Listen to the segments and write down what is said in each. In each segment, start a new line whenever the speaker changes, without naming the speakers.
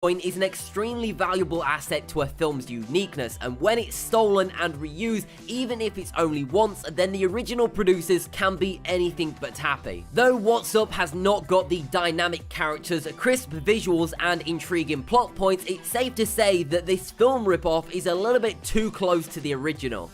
coin is an extremely valuable asset to a film's uniqueness, and when it's stolen and reused, even if it's only once, then the original producers can be anything but happy. Though What's Up has not got the dynamic characters, crisp visuals, and intriguing plot points, it's safe to say that this film ripoff is a little bit too close to the original.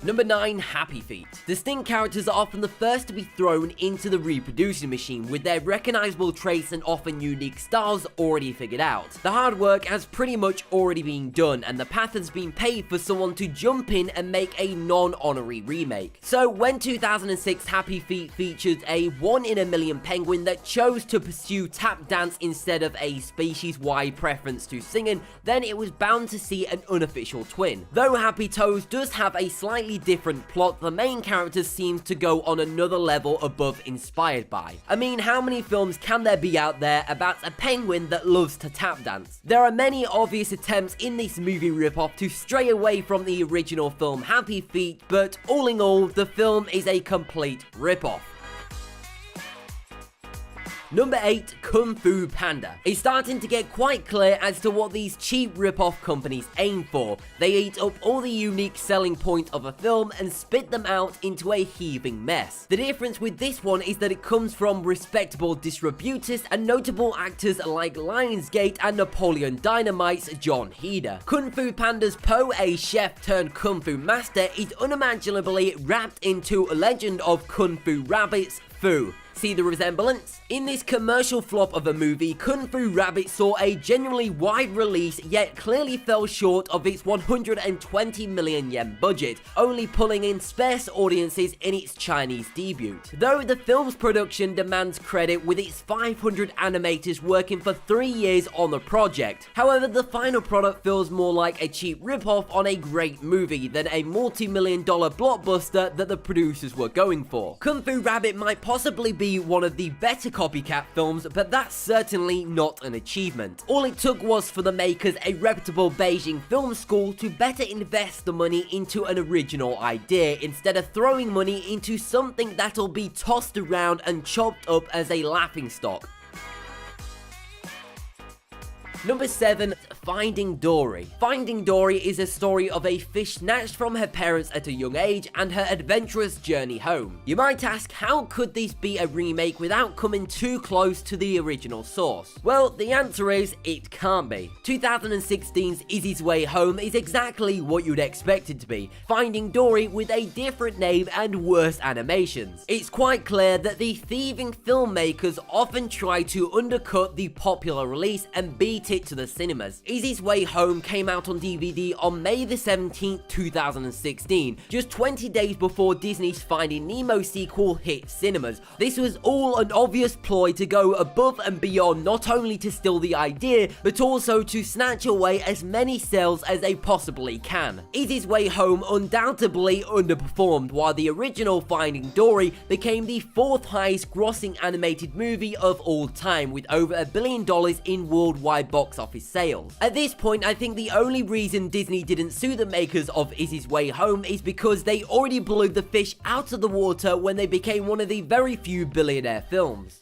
Number 9. Happy Feet. Distinct characters are often the first to be thrown into the reproducing machine, with their recognizable traits and often unique styles already figured out. The hard work has pretty much already been done, and the path has been paved for someone to jump in and make a non-honorary remake. So when 2006 Happy Feet featured a 1 in a million penguin that chose to pursue tap dance instead of a species-wide preference to singing, then it was bound to see an unofficial twin. Though Happy Toes does have a slightly different plot, the main character seems to go on another level above inspired by. I mean, how many films can there be out there about a penguin that loves to tap dance? There are many obvious attempts in this movie ripoff to stray away from the original film Happy Feet, but all in all, the film is a complete ripoff. Number 8. Kung Fu Panda. It's starting to get quite clear as to what these cheap rip-off companies aim for. They eat up all the unique selling points of a film and spit them out into a heaving mess. The difference with this one is that it comes from respectable distributors and notable actors like Lionsgate and Napoleon Dynamite's John Heder. Kung Fu Panda's Po, a chef turned Kung Fu master, is unimaginably wrapped into a legend of Kung Fu Rabbit's Fu. See the resemblance? In this commercial flop of a movie, Kung Fu Rabbit saw a genuinely wide release, yet clearly fell short of its 120 million yen budget, only pulling in sparse audiences in its Chinese debut. Though the film's production demands credit, with its 500 animators working for 3 years on the project. However, the final product feels more like a cheap ripoff on a great movie than a multi-million-dollar blockbuster that the producers were going for. Kung Fu Rabbit might possibly be one of the better copycat films, but that's certainly not an achievement. All it took was for the makers, a reputable Beijing film school, to better invest the money into an original idea instead of throwing money into something that'll be tossed around and chopped up as a laughingstock. Number 7. Finding Dory. Finding Dory is a story of a fish snatched from her parents at a young age and her adventurous journey home. You might ask, how could this be a remake without coming too close to the original source? Well, the answer is, it can't be. 2016's Izzy's Way Home is exactly what you'd expect it to be, Finding Dory with a different name and worse animations. It's quite clear that the thieving filmmakers often try to undercut the popular release and beat it to the cinemas. Izzy's Way Home came out on DVD on May the 17th, 2016, just 20 days before Disney's Finding Nemo sequel hit cinemas. This was all an obvious ploy to go above and beyond, not only to steal the idea, but also to snatch away as many sales as they possibly can. Izzy's Way Home undoubtedly underperformed, while the original Finding Dory became the 4th highest grossing animated movie of all time, with over $1 billion in worldwide box office sales. At this point, I think the only reason Disney didn't sue the makers of Izzy's Way Home is because they already blew the fish out of the water when they became one of the very few billionaire films.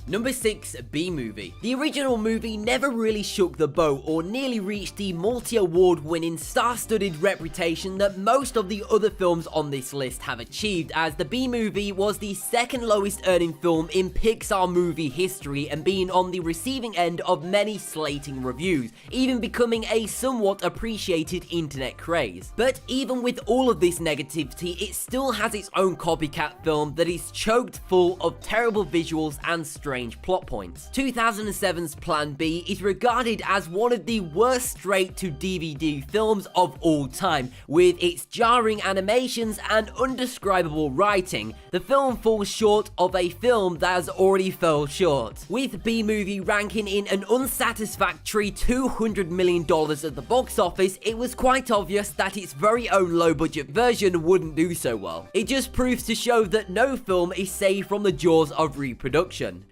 Number 6. B-Movie. The original movie never really shook the boat or nearly reached the multi-award winning star-studded reputation that most of the other films on this list have achieved, as the B-Movie was the second lowest earning film in Pixar movie history and being on the receiving end of many slating reviews, even becoming a somewhat appreciated internet craze. But even with all of this negativity, it still has its own copycat film that is choked full of terrible visuals and strange plot points. 2007's Plan B is regarded as one of the worst straight-to-DVD films of all time, with its jarring animations and undescribable writing. The film falls short of a film that has already fell short, with B-Movie ranking in an unsatisfactory $200 million at the box office. It was quite obvious that its very own low-budget version wouldn't do so well. It just proves to show that no film is safe from the jaws of reproduction.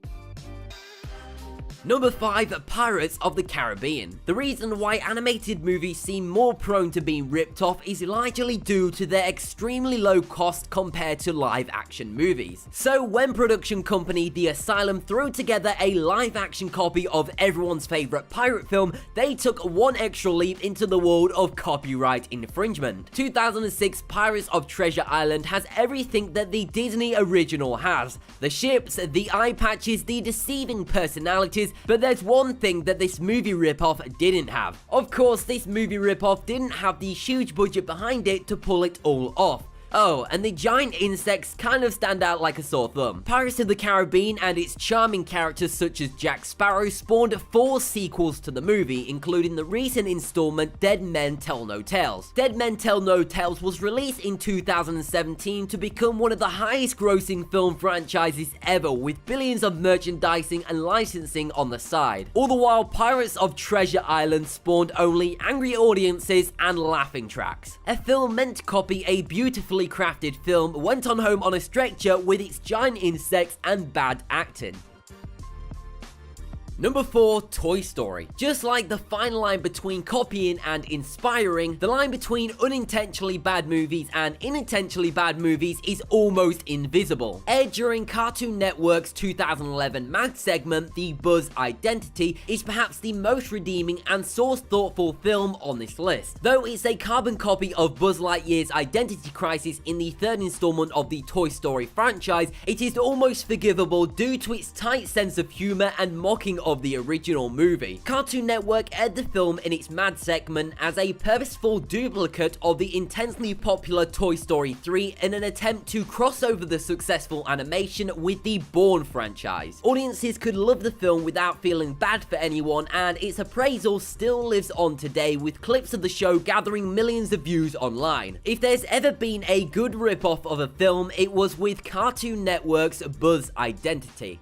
Number 5. Pirates of the Caribbean. The reason why animated movies seem more prone to being ripped off is largely due to their extremely low cost compared to live action movies. So when production company The Asylum threw together a live action copy of everyone's favorite pirate film, they took one extra leap into the world of copyright infringement. 2006 Pirates of Treasure Island has everything that the Disney original has. The ships, the eye patches, the deceiving personalities, but there's one thing that this movie ripoff didn't have. Of course, this movie ripoff didn't have the huge budget behind it to pull it all off. Oh, and the giant insects kind of stand out like a sore thumb. Pirates of the Caribbean and its charming characters such as Jack Sparrow spawned 4 sequels to the movie, including the recent installment Dead Men Tell No Tales. Dead Men Tell No Tales was released in 2017 to become one of the highest grossing film franchises ever, with billions of merchandising and licensing on the side. All the while, Pirates of Treasure Island spawned only angry audiences and laughing tracks. A film meant to copy a beautifully crafted film went on home on a stretcher with its giant insects and bad acting. Number 4. Toy Story. Just like the fine line between copying and inspiring, the line between unintentionally bad movies and unintentionally bad movies is almost invisible. Aired during Cartoon Network's 2011 Mad segment, The Buzz Identity is perhaps the most redeeming and source-thoughtful film on this list. Though it's a carbon copy of Buzz Lightyear's identity crisis in the 3rd installment of the Toy Story franchise, it is almost forgivable due to its tight sense of humor and mocking of the original movie. Cartoon Network aired the film in its Mad segment as a purposeful duplicate of the intensely popular Toy Story 3 in an attempt to cross over the successful animation with the Bourne franchise. Audiences could love the film without feeling bad for anyone, and its appraisal still lives on today, with clips of the show gathering millions of views online. If there's ever been a good ripoff of a film, it was with Cartoon Network's Buzz Identity.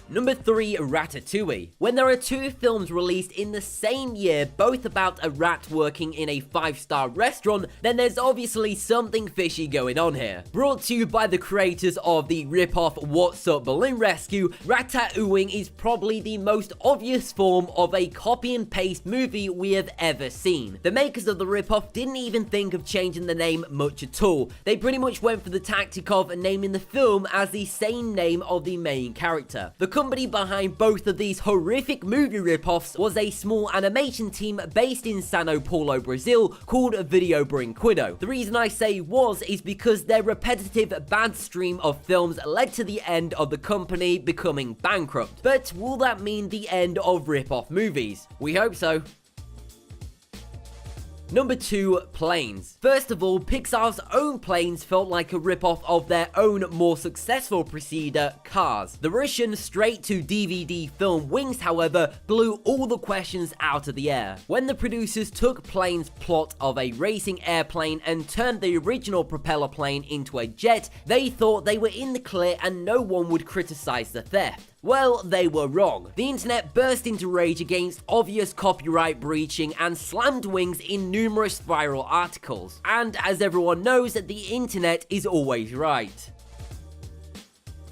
Number 3. Ratatouille. When there are 2 films released in the same year, both about a rat working in a 5-star restaurant, then there's obviously something fishy going on here. Brought to you by the creators of the ripoff What's Up Balloon Rescue, Ratatouille is probably the most obvious form of a copy and paste movie we have ever seen. The makers of the ripoff didn't even think of changing the name much at all. They pretty much went for the tactic of naming the film as the same name of the main character. The company behind both of these horrific movie ripoffs was a small animation team based in Sao Paulo, Brazil, called Video Brinquido. The reason I say was is because their repetitive bad stream of films led to the end of the company becoming bankrupt. But will that mean the end of ripoff movies? We hope so. Number 2. Planes. First of all, Pixar's own Planes felt like a ripoff of their own more successful precedor, Cars. The Russian straight-to-DVD film Wings, however, blew all the questions out of the air. When the producers took Planes' plot of a racing airplane and turned the original propeller plane into a jet, they thought they were in the clear and no one would criticize the theft. Well, they were wrong. The internet burst into rage against obvious copyright breaching and slammed Wings in numerous viral articles. And as everyone knows, the internet is always right.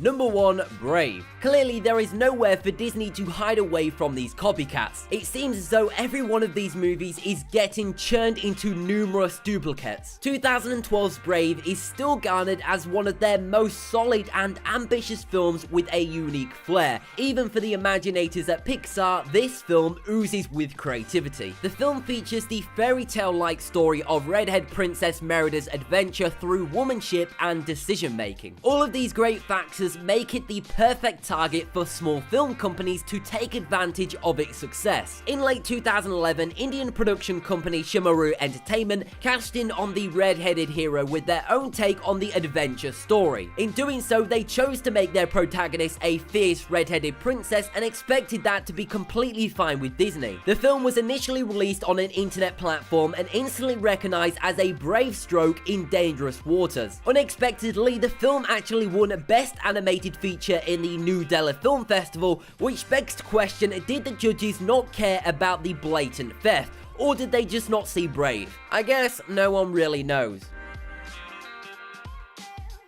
Number 1. Brave. Clearly, there is nowhere for Disney to hide away from these copycats. It seems as though every one of these movies is getting churned into numerous duplicates. 2012's Brave is still garnered as one of their most solid and ambitious films with a unique flair. Even for the imaginators at Pixar, this film oozes with creativity. The film features the fairy tale-like story of redhead Princess Merida's adventure through womanship and decision-making. All of these great factors make it the perfect target for small film companies to take advantage of its success. In late 2011, Indian production company Shimaru Entertainment cashed in on the red-headed hero with their own take on the adventure story. In doing so, they chose to make their protagonist a fierce red-headed princess and expected that to be completely fine with Disney. The film was initially released on an internet platform and instantly recognized as a brave stroke in dangerous waters. Unexpectedly, the film actually won Best Animated Feature in the New Delhi Film Festival, which begs to question, did the judges not care about the blatant theft, or did they just not see Brave? I guess no one really knows.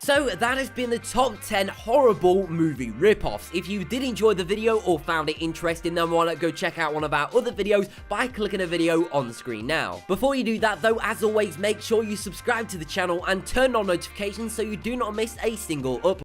So that has been the top 10 horrible movie rip-offs. If you did enjoy the video or found it interesting, then why not go check out one of our other videos by clicking the video on the screen now. Before you do that though, as always, make sure you subscribe to the channel and turn on notifications so you do not miss a single upload.